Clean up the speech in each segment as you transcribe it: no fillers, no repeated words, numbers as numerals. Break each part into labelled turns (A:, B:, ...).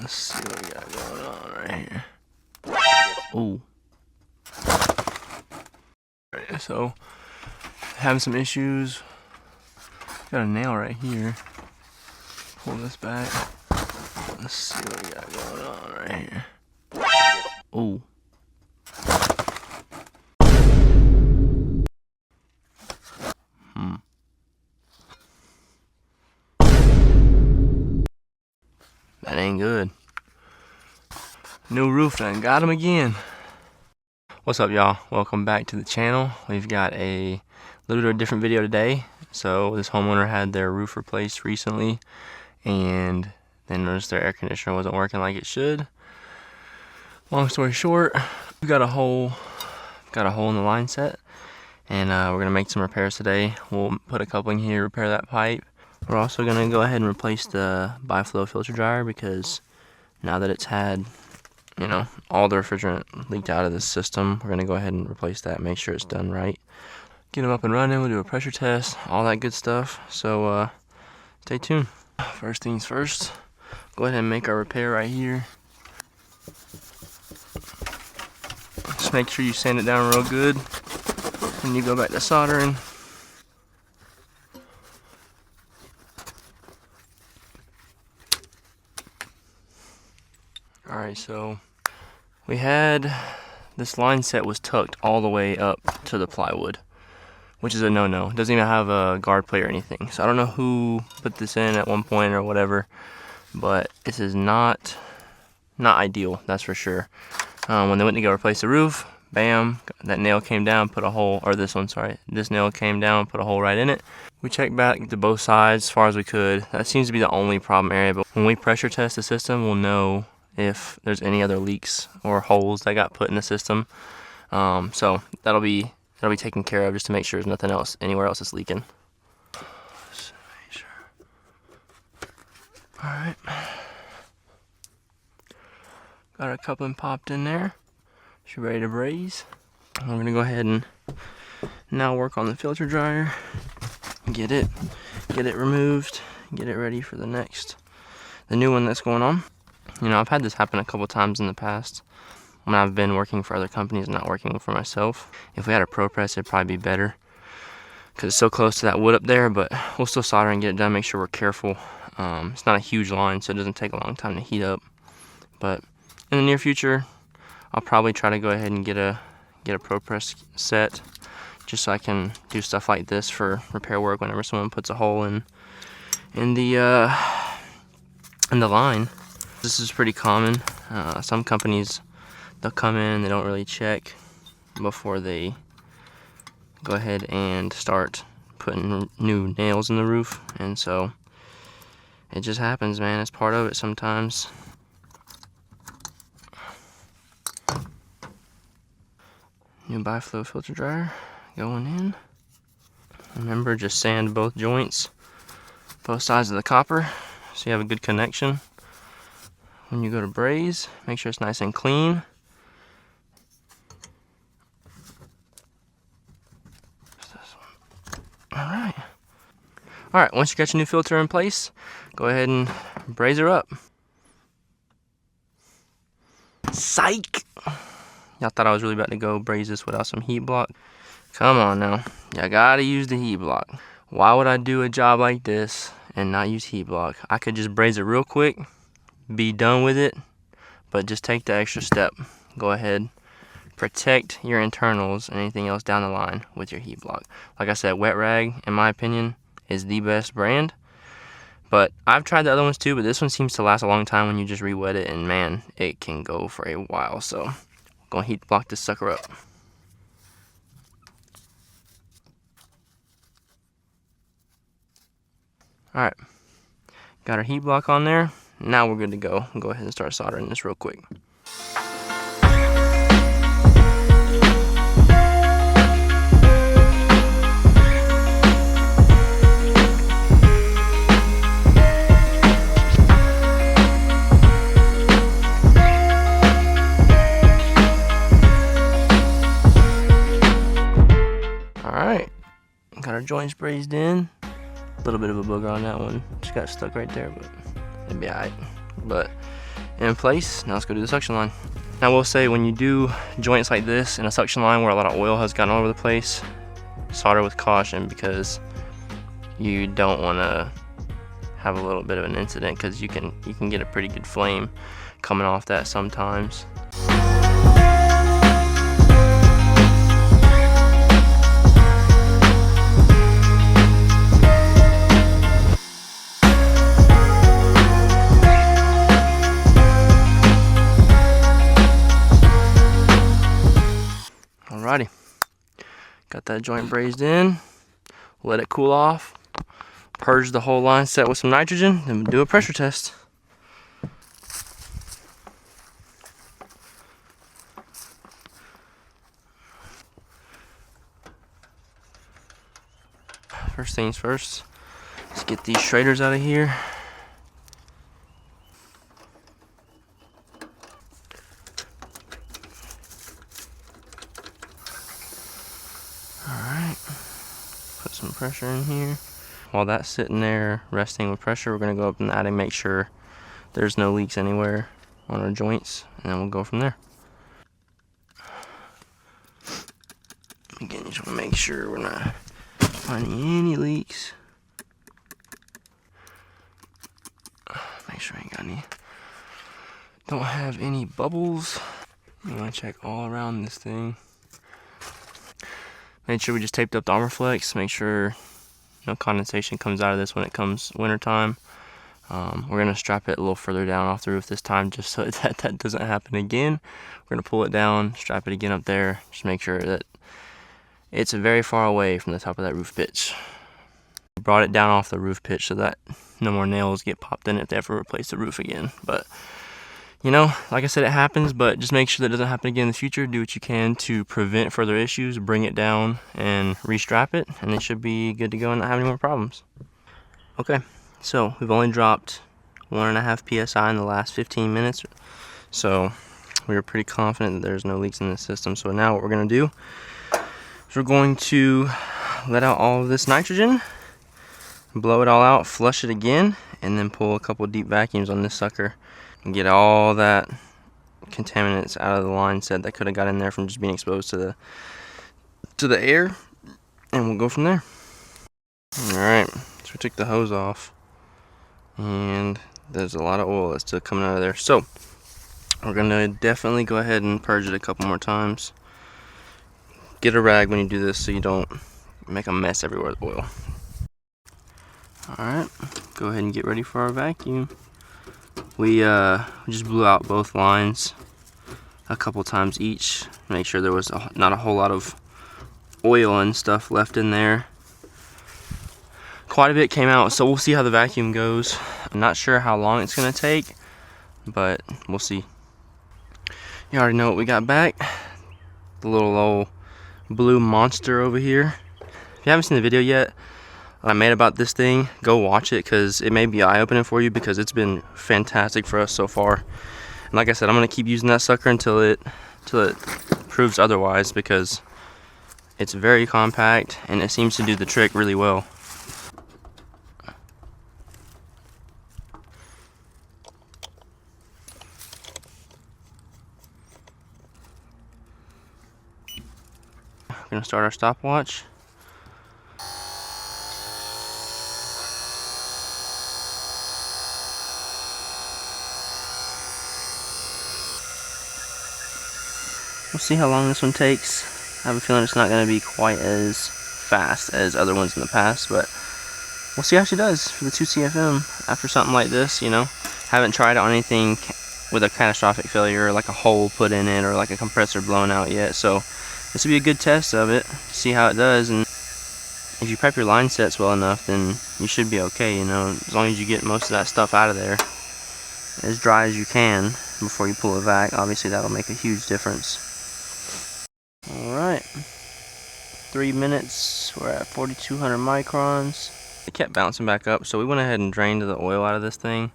A: Let's see what we got going on right here. Ooh. Alright, so having some issues. Got a nail right here. Pull this back. Let's see what we got going on right here. Ooh. That ain't good. New roof done got him again. What's up, y'all? Welcome back to the channel. We've got a little bit of a different video today. So this homeowner had their roof replaced recently and they noticed their air conditioner wasn't working like it should. Long story short, we got a hole in the line set, and we're gonna make some repairs today. We'll put a coupling here, repair that pipe. We're also gonna go ahead and replace the bi-flow filter dryer because now that it's had, you know, all the refrigerant leaked out of the system, we're gonna go ahead and replace that, make sure it's done right. Get them up and running, we'll do a pressure test, all that good stuff. So stay tuned. First things first, go ahead and make our repair right here. Just make sure you sand it down real good when you go back to soldering. Alright, so we had this line set was tucked all the way up to the plywood, which is a no-no. It doesn't even have a guard plate or anything. So I don't know who put this in at one point or whatever, but this is not ideal, that's for sure. When they went to go replace the roof, bam, that nail came down, put a hole, or this one, sorry, this nail came down, put a hole right in it. We checked back to both sides as far as we could. That seems to be the only problem area, but when we pressure test the system, we'll know if there's any other leaks or holes that got put in the system. So that'll be taken care of just to make sure there's nothing else anywhere else that's leaking. Just make sure. All right, got our coupling popped in there. She's ready to braze. I'm gonna go ahead and now work on the filter dryer. Get it removed. Get it ready for the new one that's going on. You know, I've had this happen a couple times in the past when I've been working for other companies and not working for myself. If we had a pro press, it'd probably be better because it's so close to that wood up there, but we'll still solder and get it done. Make sure we're careful. It's not a huge line, so it doesn't take a long time to heat up. But in the near future, I'll probably try to go ahead and get a pro press set just so I can do stuff like this for repair work whenever someone puts a hole in the line. This is pretty common. Some companies, they'll come in, they don't really check before they go ahead and start putting new nails in the roof, and so it just happens, man. It's part of it sometimes. New bi-flow filter dryer going in. Remember, just sand both joints, both sides of the copper, so you have a good connection. When you go to braze, make sure it's nice and clean. Alright, once you got your new filter in place, go ahead and braze her up. Psych! Y'all thought I was really about to go braze this without some heat block? Come on now, you gotta use the heat block. Why would I do a job like this and not use heat block? I could just braze it real quick, be done with it, but just take the extra step. Go ahead, protect your internals and anything else down the line with your heat block. Like I said, Wet Rag, in my opinion, is the best brand. But I've tried the other ones too, but this one seems to last a long time when you just re-wet it, and man, it can go for a while. So I'm gonna heat block this sucker up. Alright, got our heat block on there. Now we're good to go. Go ahead and start soldering this real quick. Alright, got our joints brazed in. A little bit of a booger on that one. Just got stuck right there, but it'd be alright. But in place. Now let's go do the suction line. Now I will say, when you do joints like this in a suction line where a lot of oil has gotten all over the place, solder with caution, because you don't want to have a little bit of an incident, because you can get a pretty good flame coming off that sometimes. Alrighty, got that joint brazed in, let it cool off, purge the whole line set with some nitrogen, and do a pressure test. First things first, let's get these shraders out of here. Alright, put some pressure in here. While that's sitting there resting with pressure, we're going to go up in the attic and make sure there's no leaks anywhere on our joints, and then we'll go from there. Again, you just want to make sure we're not finding any leaks. Make sure I ain't got any, don't have any bubbles. You want to check all around this thing. Make sure we just taped up the armor flex. Make sure no condensation comes out of this when it comes winter time. We're going to strap it a little further down off the roof this time, just so that doesn't happen again. We're going to pull it down, strap it again up there, just make sure that it's very far away from the top of that roof pitch. We brought it down off the roof pitch so that no more nails get popped in if they ever replace the roof again. But you know, like I said, it happens, but just make sure that it doesn't happen again in the future. Do what you can to prevent further issues, bring it down and restrap it, and it should be good to go and not have any more problems. Okay, so we've only dropped 1.5 psi in the last 15 minutes, so we were pretty confident that there's no leaks in the system. So now what we're going to do is we're going to let out all of this nitrogen, blow it all out, flush it again, and then pull a couple deep vacuums on this sucker and get all that contaminants out of the line set that could have got in there from just being exposed to the air, and we'll go from there. Alright, so we took the hose off, and there's a lot of oil that's still coming out of there. So we're gonna definitely go ahead and purge it a couple more times. Get a rag when you do this so you don't make a mess everywhere with oil. Alright, go ahead and get ready for our vacuum. We just blew out both lines a couple times each. Make sure there was not a whole lot of oil and stuff left in there. Quite a bit came out, so we'll see how the vacuum goes. I'm not sure how long it's going to take, but we'll see. You already know what we got back. The little old blue monster over here. If you haven't seen the video yet I made about this thing, go watch it, because it may be eye-opening for you, because it's been fantastic for us so far. And like I said, I'm going to keep using that sucker until it proves otherwise, because it's very compact and it seems to do the trick really well. We're going to start our stopwatch. We'll see how long this one takes. I have a feeling it's not going to be quite as fast as other ones in the past, but we'll see how she does for the 2CFM after something like this, you know. Haven't tried it on anything with a catastrophic failure, or like a hole put in it, or like a compressor blown out yet, so this will be a good test of it, see how it does. And if you prep your line sets well enough, then you should be okay, you know, as long as you get most of that stuff out of there as dry as you can before you pull a vac. Obviously that'll make a huge difference. Alright, 3 minutes, we're at 4,200 microns. It kept bouncing back up, so we went ahead and drained the oil out of this thing,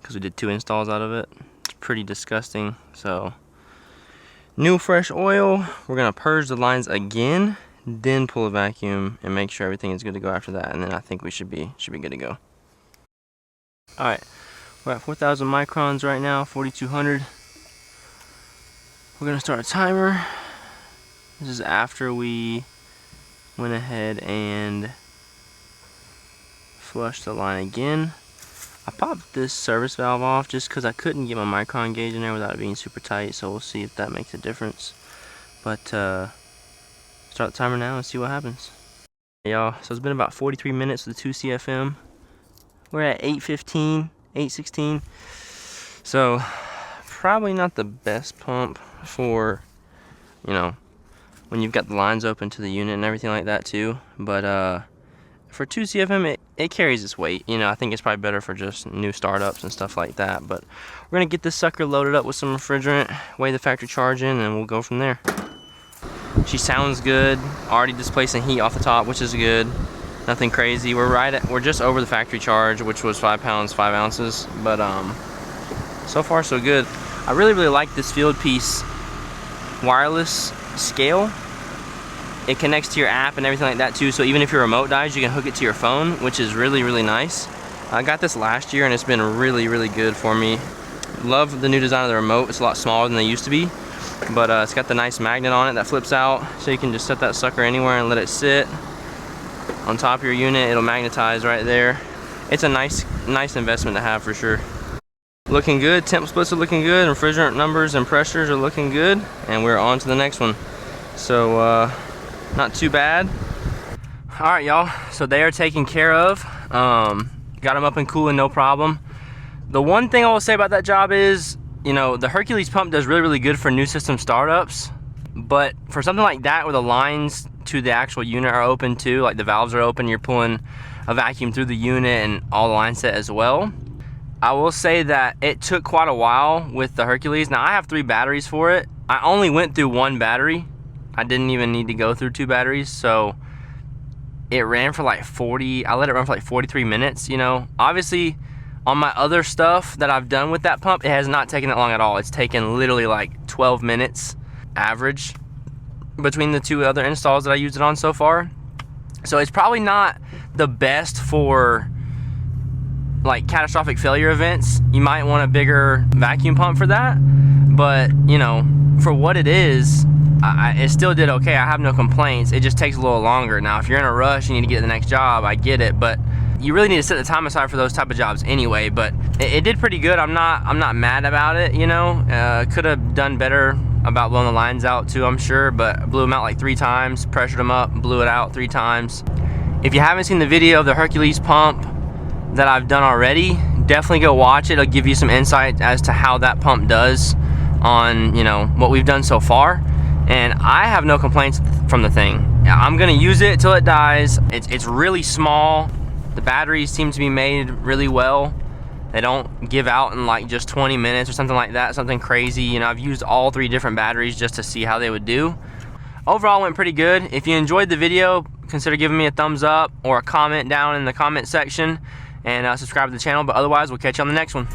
A: because we did 2 installs out of it. It's pretty disgusting. So new fresh oil. We're gonna purge the lines again, then pull a vacuum and make sure everything is good to go after that, and then I think we should be good to go. Alright, We're at 4,000 microns right now, 4,200. We're gonna start a timer. This is after we went ahead and flushed the line again. I popped this service valve off just because I couldn't get my micron gauge in there without it being super tight, so we'll see if that makes a difference. But start the timer now and see what happens. Hey y'all, so it's been about 43 minutes with the 2 CFM. We're at 8:15, 8:16. So probably not the best pump for, you know, when you've got the lines open to the unit and everything like that too. But for 2 CFM, it carries its weight. You know, I think it's probably better for just new startups and stuff like that. But we're gonna get this sucker loaded up with some refrigerant, weigh the factory charge in, and we'll go from there. She sounds good. Already displacing heat off the top, which is good. Nothing crazy. We're just over the factory charge, which was 5 pounds 5 ounces. But so far so good. I really like this field piece wireless scale. It connects to your app and everything like that too, so even if your remote dies, you can hook it to your phone, which is really nice. I got this last year and it's been really good for me. Love the new design of the remote. It's a lot smaller than they used to be, but it's got the nice magnet on it that flips out, so you can just set that sucker anywhere and let it sit on top of your unit. It'll magnetize right there. It's a nice investment to have for sure. Looking good. Temp splits are looking good. Refrigerant numbers and pressures are looking good, and we're on to the next one. So not too bad. All right, y'all, so they are taken care of. Got them up and cooling, no problem. The one thing I will say about that job is, you know, the Hercules pump does really good for new system startups, but for something like that where the lines to the actual unit are open too, like the valves are open, you're pulling a vacuum through the unit and all the line set as well, I will say that it took quite a while with the Hercules. Now I have 3 batteries for it. I only went through 1 battery. I didn't even need to go through 2 batteries, so it ran for like 40, I let it run for like 43 minutes, you know. Obviously, on my other stuff that I've done with that pump, it has not taken that long at all. It's taken literally like 12 minutes average between the 2 other installs that I used it on so far. So it's probably not the best for like catastrophic failure events. You might want a bigger vacuum pump for that, but you know, for what it is, it still did okay. I have no complaints. It just takes a little longer. Now, if you're in a rush, you need to get to the next job, I get it, but you really need to set the time aside for those type of jobs anyway. But it did pretty good. I'm not mad about it, you know. Could have done better about blowing the lines out too, I'm sure, but I blew them out like 3 times, pressured them up, blew it out 3 times. If you haven't seen the video of the Hercules pump that I've done already, definitely go watch it. It'll give you some insight as to how that pump does on, you know, what we've done so far. And I have no complaints from the thing. I'm gonna use it till it dies. It's really small. The batteries seem to be made really well. They don't give out in like just 20 minutes or something like that, something crazy. You know, I've used all 3 different batteries just to see how they would do. Overall, it went pretty good. If you enjoyed the video, consider giving me a thumbs up or a comment down in the comment section, and subscribe to the channel. But otherwise, we'll catch you on the next one.